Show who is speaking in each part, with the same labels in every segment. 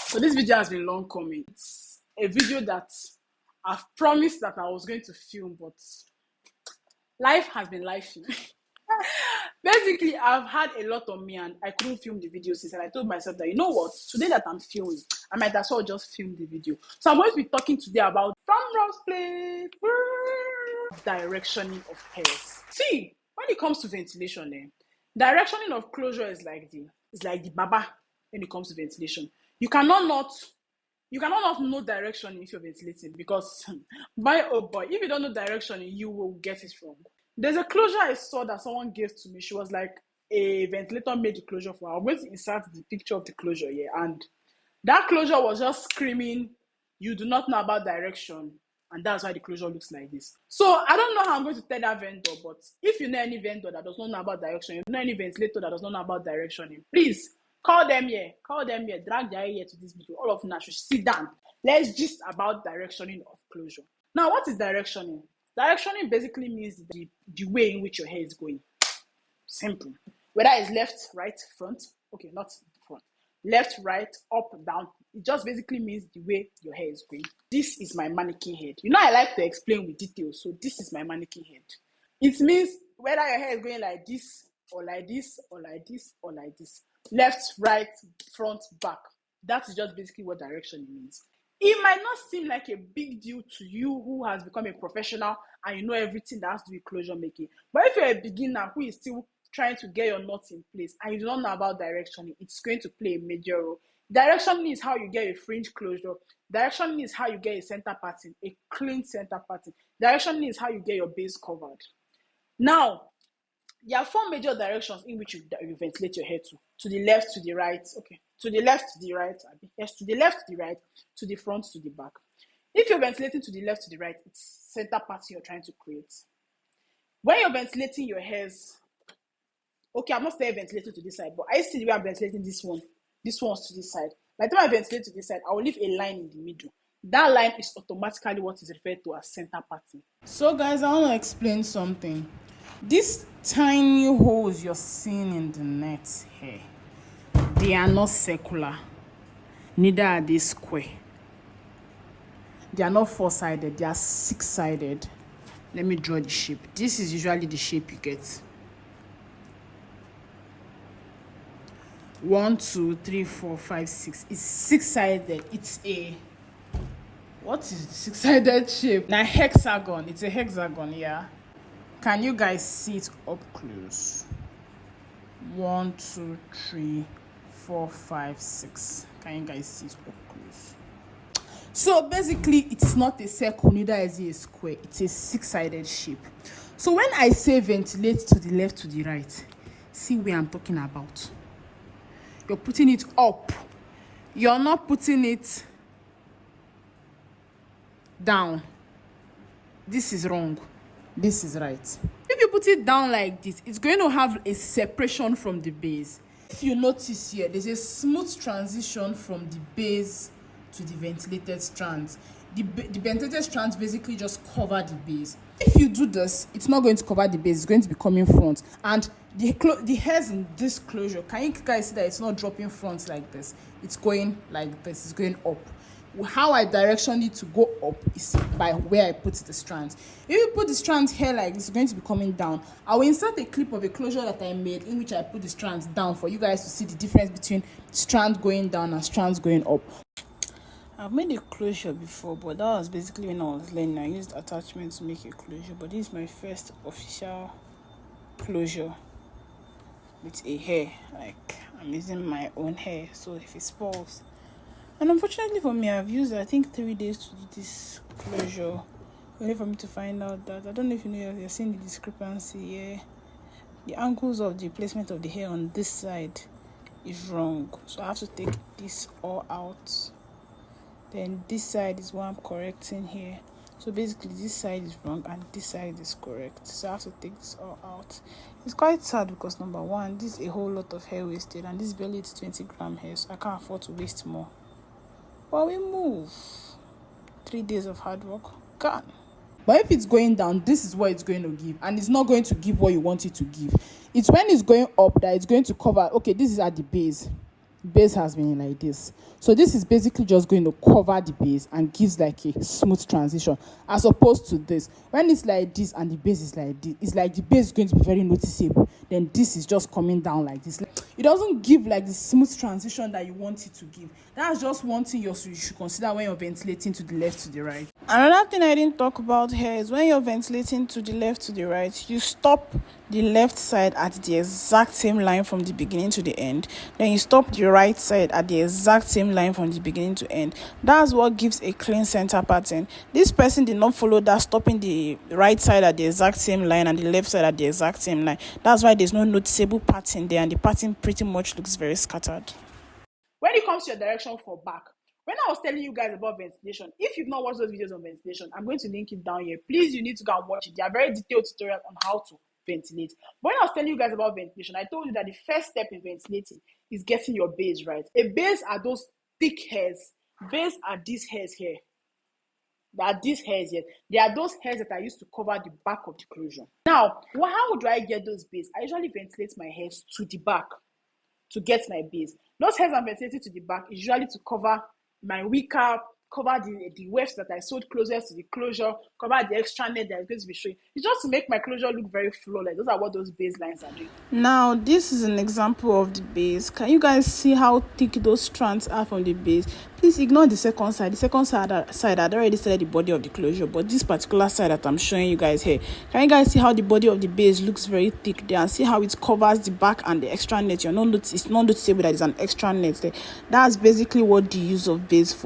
Speaker 1: So this video has been long coming. It's a video that I've promised that I was going to film, but life has been lifing. Basically, I've had a lot on me and I couldn't film the video since, and I told myself that, you know what, today that I'm filming, I might as well just film the video. So I'm going to be talking today about directioning of hairs. See, when it comes to ventilation, directioning of closure is like the baba when it comes to ventilation. You cannot not know direction if you're ventilating, because oh boy, if you don't know direction, you will get it wrong. There's a closure I saw that someone gave to me. She was like, a ventilator made the closure for her. I'm going to insert the picture of the closure here, and that closure was just screaming, you do not know about direction, and that's why the closure looks like this. So I don't know how I'm going to tell that vendor, but if you know any vendor that does not know about direction, if you know any ventilator that does not know about direction, please call them here, drag their ear to this video. All of them should sit down. Let's gist about directioning of closure. Now, what is directioning? Directioning basically means the way in which your hair is going. Simple. Whether it's left, right, front. Okay, not front. Left, right, up, down. It just basically means the way your hair is going. This is my mannequin head. You know, I like to explain with details. So this is my mannequin head. It means whether your hair is going like this, or like this, or like this, or like this. Left, right, front, back. That is just basically what direction means. It might not seem like a big deal to you who has become a professional and you know everything that has to do with closure making. But if you're a beginner who is still trying to get your knots in place and you do not know about directioning, it's going to play a major role. Directioning is how you get a fringe closure. Directioning is how you get a center pattern, a clean center pattern. Directioning is how you get your base covered. Now, there are four major directions in which you ventilate your hair to. To the left, to the right, okay. To the left, to the right, yes, to the left, to the right, to the front, to the back. If you're ventilating to the left, to the right, it's center pattern you're trying to create. When you're ventilating your hairs, okay, I'm not saying ventilating to this side, but I see the way I'm ventilating this one. This one's to this side. By the time I ventilate to this side, I will leave a line in the middle. That line is automatically what is referred to as center pattern. So guys, I want to explain something. These tiny holes you're seeing in the net here, they are not circular, neither are they square. They are not four-sided, they are six-sided. Let me draw the shape. This is usually the shape you get. 1, 2, 3, 4, 5, 6. It's six-sided. It's a, what is the six-sided shape? Now hexagon. It's a hexagon, yeah. Can you guys see it up close? 1, 2, 3, 4, 5, 6. Can you guys see it up close? So basically, it is not a circle, neither is it a square. It's a six-sided shape. So when I say ventilate to the left, to the right, see where I'm talking about. You're putting it up. You're not putting it down. This is wrong. This is right. If you put it down like this, it's going to have a separation from the base. If you notice here, there's a smooth transition from the base to the ventilated strands. The ventilated strands basically just cover the base. If you do this, it's not going to cover the base. It's going to be coming front. And the hairs in this closure, can you guys see that it's not dropping front like this? It's going like this. It's going up. How I direction it to go up is by where I put the strands. If you put the strands here like this, it's going to be coming down. I will insert a clip of a closure that I made in which I put the strands down for you guys to see the difference between strands going down and strands going up. I've made a closure before, but that was basically when I was learning. I used attachments to make a closure, but this is my first official closure with a hair. Like, I'm using my own hair, so if it spoils. And unfortunately for me, I've used, I think, 3 days to do this closure. Only for me to find out that, I don't know if you know, you're seeing the discrepancy here. The angles of the placement of the hair on this side is wrong. So I have to take this all out. Then this side is what I'm correcting here. So basically this side is wrong and this side is correct. So I have to take this all out. It's quite sad because number one, this is a whole lot of hair wasted, and this is barely 20-gram hair, so I can't afford to waste more. But we move. 3 days of hard work gone. But if it's going down, this is what it's going to give, and it's not going to give what you want it to give. It's when it's going up that it's going to cover. Okay, this is at the base.
Speaker 2: base has been like this. So this is basically just going to cover the base and gives like a smooth transition, as opposed to this. When it's like this and the base is like this, it's like the base is going to be very noticeable, then this is just coming down like this. It doesn't give like the smooth transition that you want it to give. That's just one thing you should consider when you're ventilating to the left, to the right. Another thing I didn't talk about here is when you're ventilating to the left, to the right, you stop the left side at the exact same line from the beginning to the end. Then you stop the right side at the exact same line from the beginning to end. That's what gives a clean center pattern. This person did not follow that, stopping the right side at the exact same line and the left side at the exact same line. That's why there's no noticeable pattern there, and the pattern pretty much looks very scattered.
Speaker 1: When it comes to your direction for back, when I was telling you guys about ventilation, if you've not watched those videos on ventilation, I'm going to link it down here. Please, you need to go and watch it. They are very detailed tutorials on how to ventilate. But when I was telling you guys about ventilation, I told you that the first step in ventilating is getting your base right. A base are those thick hairs. Base are these hairs here. There are these hairs here. They are those hairs that I used to cover the back of the closure. Now, how do I get those base? I usually ventilate my hairs to the back to get my base. Those hairs I'm ventilating to the back is usually to cover my weaker, cover the wefts that I sewed closest to the closure, cover the extra net that is going to be showing. It's just to make my closure look very flawless. Those are what those baselines are doing.
Speaker 2: Now, this is an example of the base. Can you guys see how thick those strands are from the base? Please ignore the second side. The second side I'd already started the body of the closure, but this particular side that I'm showing you guys here, can you guys see how the body of the base looks very thick there, and see how it covers the back and the extra net? It's not noticeable that there's an extra net there. That's basically what the use of base is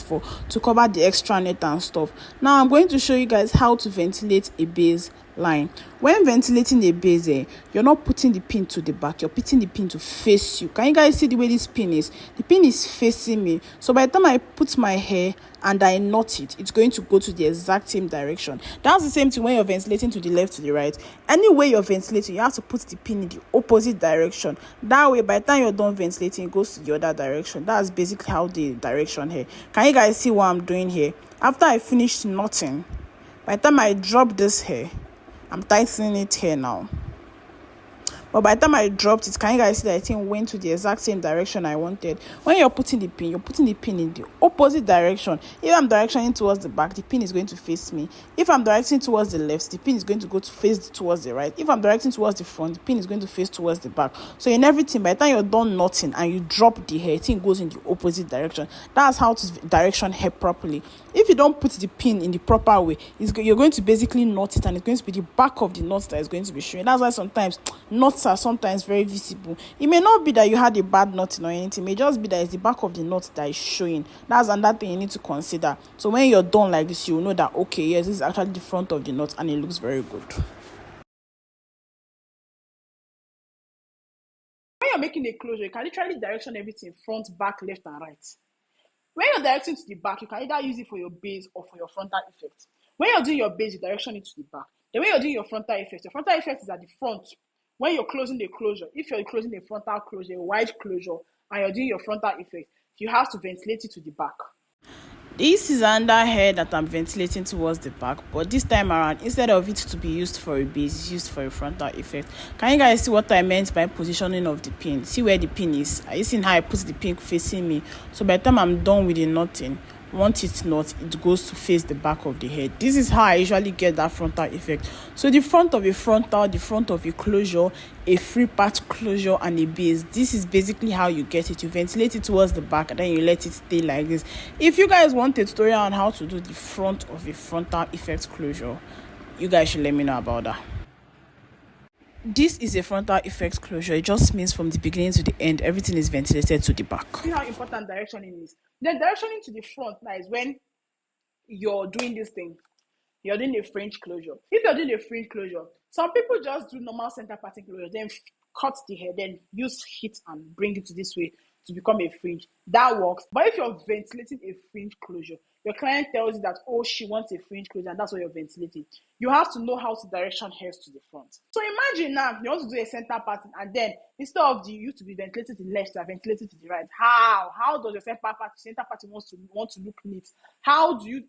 Speaker 2: for, to cover the extra net and stuff. Now I'm going to show you guys how to ventilate a base line. When ventilating a base, you're not putting the pin to the back, you're putting the pin to face you. Can you guys see the way this pin is? The pin is facing me. So by the time I put my hair and I knot it, it's going to go to the exact same direction. That's the same thing when you're ventilating to the left, to the right. Anyway you're ventilating, you have to put the pin in the opposite direction. That way, by the time you're done ventilating, it goes to the other direction. That's basically how the direction here. Can you guys see what I'm doing here? After I finished knotting, by the time I drop this hair, I'm tightening it here now. But by the time I dropped it, can you guys see that I think went to the exact same direction I wanted? When you're putting the pin in the opposite direction. If I'm directioning towards the back, the pin is going to face me. If I'm directing towards the left, the pin is going to go to face towards the right. If I'm directing towards the front, the pin is going to face towards the back. So in everything, by the time you're done knotting and you drop the hair, it goes in the opposite direction. That's how to direction hair properly. If you don't put the pin in the proper way, you're going to basically knot it, and it's going to be the back of the knot that is going to be showing. That's why sometimes knots are sometimes very visible. It may not be that you had a bad knotting or anything. It may just be that it's the back of the knot that is showing. That's another thing you need to consider. So when you're done like this, you'll know that, okay, yes, this is actually the front of the knot and it looks very good.
Speaker 1: When you're making a closure, you can literally direction everything front, back, left, and right. When you're directing to the back, you can either use it for your base or for your frontal effect. When you're doing your base, you direction it to the back. Then when you're doing your frontal effect is at the front. When you're closing the closure, if you're closing a frontal closure, a wide closure, and you're doing your frontal effect, you have to ventilate it to the back.
Speaker 2: This is another hair that I'm ventilating towards the back, but this time around, instead of it to be used for a base, it's used for a frontal effect. Can you guys see what I meant by positioning of the pin? See where the pin is? Are you seeing how I put the pin facing me? So by the time I'm done with the knotting, once it's not, it goes to face the back of the head. This is how I usually get that frontal effect. So the front of a frontal, the front of a closure, a free part closure, and a base. This is basically how you get it. You ventilate it towards the back and then you let it stay like this. If you guys want a tutorial on how to do the front of a frontal effect closure, you guys should let me know about that. This is a frontal effect closure. It just means from the beginning to the end, everything is ventilated to the back.
Speaker 1: See how important directioning is. The directioning to the front now is when you're doing this thing. You're doing a fringe closure. If you're doing a fringe closure, some people just do normal center parting closure, then cut the hair, then use heat and bring it to this way to become a fringe. That works. But if you're ventilating a fringe closure, your client tells you that, oh, she wants a fringe closure, and that's what you're ventilating. You have to know how to direction hairs to the front. So imagine now you want to do a center pattern, and then instead of you to be ventilated to the left, you are ventilated to the right. How does your center pattern want to look neat? How do you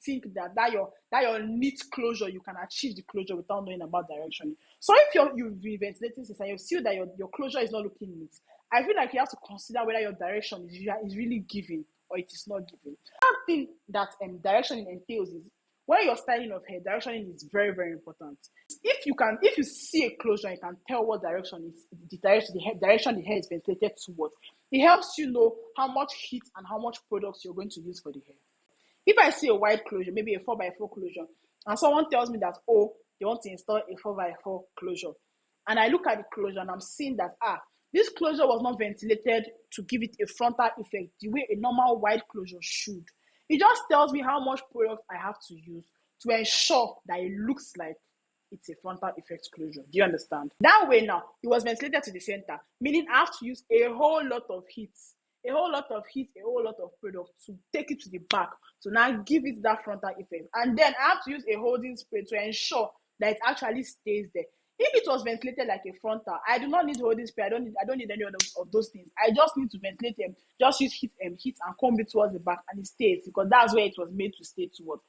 Speaker 1: think that your neat closure, you can achieve the closure without knowing about direction? So if you've been ventilating since and you see that your closure is not looking neat, I feel like you have to consider whether your direction is really giving or it is not giving. One thing that directioning entails is when you're styling of hair, directioning is very, very important. If you see a closure, you can tell what direction is the direction the hair is ventilated towards. It helps you know how much heat and how much products you're going to use for the hair. If I see a wide closure, maybe a 4x4 closure, and someone tells me that, oh, they want to install a 4x4 closure, and I look at the closure and I'm seeing that, this closure was not ventilated to give it a frontal effect the way a normal wide closure should. It just tells me how much product I have to use to ensure that it looks like it's a frontal effect closure. Do you understand? That way now, it was ventilated to the center, meaning I have to use a whole lot of heat, a whole lot of product to take it to the back, to now give it that frontal effect. And then I have to use a holding spray to ensure that it actually stays there. If it was ventilated like a frontal, I do not need holding spray. I don't need any of those things. I just need to ventilate them. Just use heat and comb it towards the back, and it stays because that's where it was made to stay towards.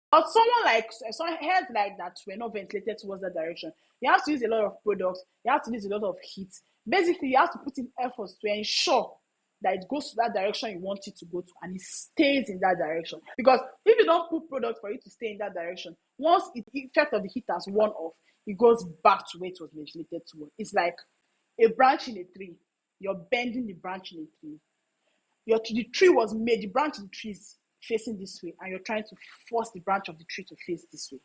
Speaker 1: But some hairs like that were not ventilated towards that direction. You have to use a lot of products. You have to use a lot of heat. Basically, you have to put in efforts to ensure that it goes to that direction you want it to go to, and it stays in that direction. Because if you don't put product for it to stay in that direction, once the effect of the heat has worn off, it goes back to where it was ventilated toward. It's like a branch in a tree. You're bending the branch in a tree. The tree was made, the branch of the tree is facing this way, and you're trying to force the branch of the tree to face this way.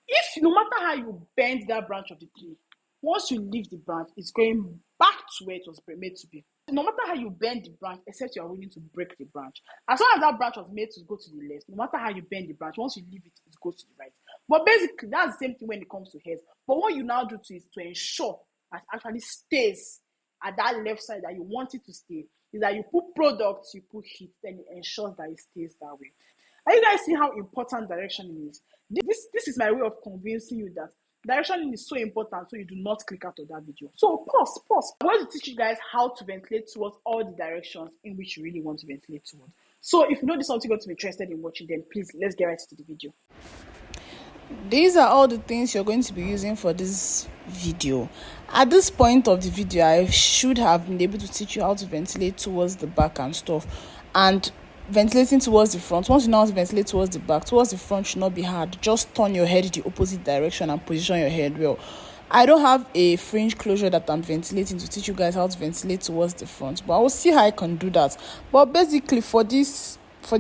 Speaker 1: If no matter how you bend that branch of the tree, once you leave the branch, it's going back to where it was made to be. No matter how you bend the branch, except you are willing to break the branch. As long as that branch was made to go to the left, no matter how you bend the branch, once you leave it, it goes to the right. But basically, that's the same thing when it comes to hairs. But what you now do is to ensure that it actually stays at that left side that you want it to stay, is that you put products, you put heat, then it ensures that it stays that way. Are you guys seeing how important directioning is? This is my way of convincing you that directioning is so important, so you do not click out of that video. So pause. I'm going to teach you guys how to ventilate towards all the directions in which you really want to ventilate towards. So if you know this is something you're going to be interested in watching, then please, let's get right into the video.
Speaker 2: These are all the things you're going to be using for this video. At this point of the video, I should have been able to teach you how to ventilate towards the back and stuff, and ventilating towards the front. Once you know how to ventilate towards the back, towards the front should not be hard. Just turn your head the opposite direction and position your head well. I don't have a fringe closure that I'm ventilating to teach you guys how to ventilate towards the front, but I will see how I can do that. But basically, for the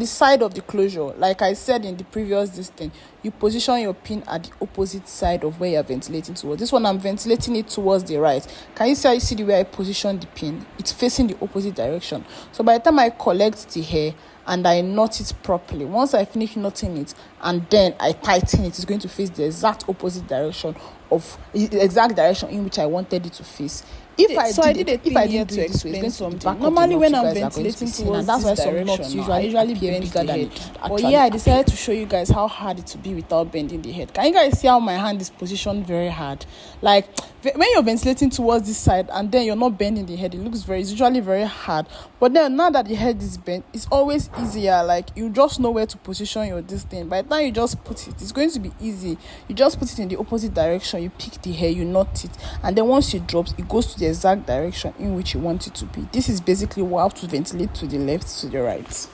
Speaker 2: side of the closure, like I said in the previous thing, you position your pin at the opposite side of where you're ventilating towards. This one, I'm ventilating it towards the right. Can you see the way I position the pin? It's facing the opposite direction. So by the time I collect the hair and I knot it properly, once I finish knotting it and then I tighten it, it's going to face the exact opposite direction in which I wanted it to face. If I didn't do it this way, it's going to be normally when I'm ventilating towards that's why some knots usually bend bigger than it. But yeah, I decided to show you guys how hard it will be without bending the head. Can you guys see how my hand is positioned very hard? Like when you're ventilating towards this side and then you're not bending the head, it's usually very hard. But then now that the head is bent, it's always easier. Like you just know where to position your this thing. By the time you just put it, it's going to be easy. You just put it in the opposite direction, you pick the hair, you knot it, and then once it drops, it goes to the exact direction in which you want it to be. This is basically how to ventilate to the left, to the right.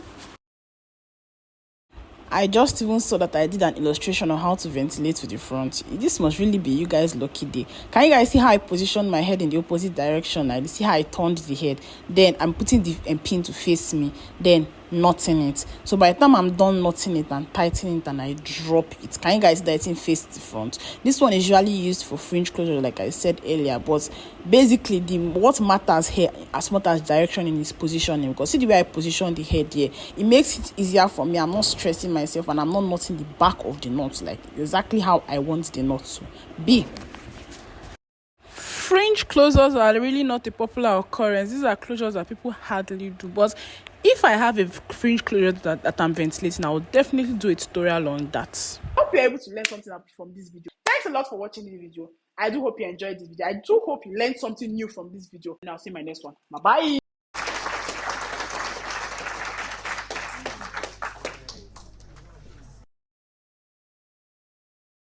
Speaker 2: I just even saw that I did an illustration on how to ventilate to the front. This must really be you guys' lucky day. Can you guys see how I positioned my head in the opposite direction? I see how I turned the head. Then I'm putting the pin to face me. Then knotting it. So by the time I'm done knotting it and tightening it and I drop it, can you guys see that it face the front? This one is usually used for fringe closure, like I said earlier, but basically what matters here as much as direction in is positioning, because see the way I position the head here, it makes it easier for me. I'm not stressing myself and I'm not knotting the back of the knot, like exactly how I want the knot to be. Fringe fringe closures are really not a popular occurrence. These are closures that people hardly do. But if I have a fringe closure that I'm ventilating, I will definitely do a tutorial on that.
Speaker 1: Hope you're able to learn something from this video. Thanks a lot for watching this video. I do hope you enjoyed this video. I do hope you learned something new from this video. And I'll see you in my next one. Bye-bye.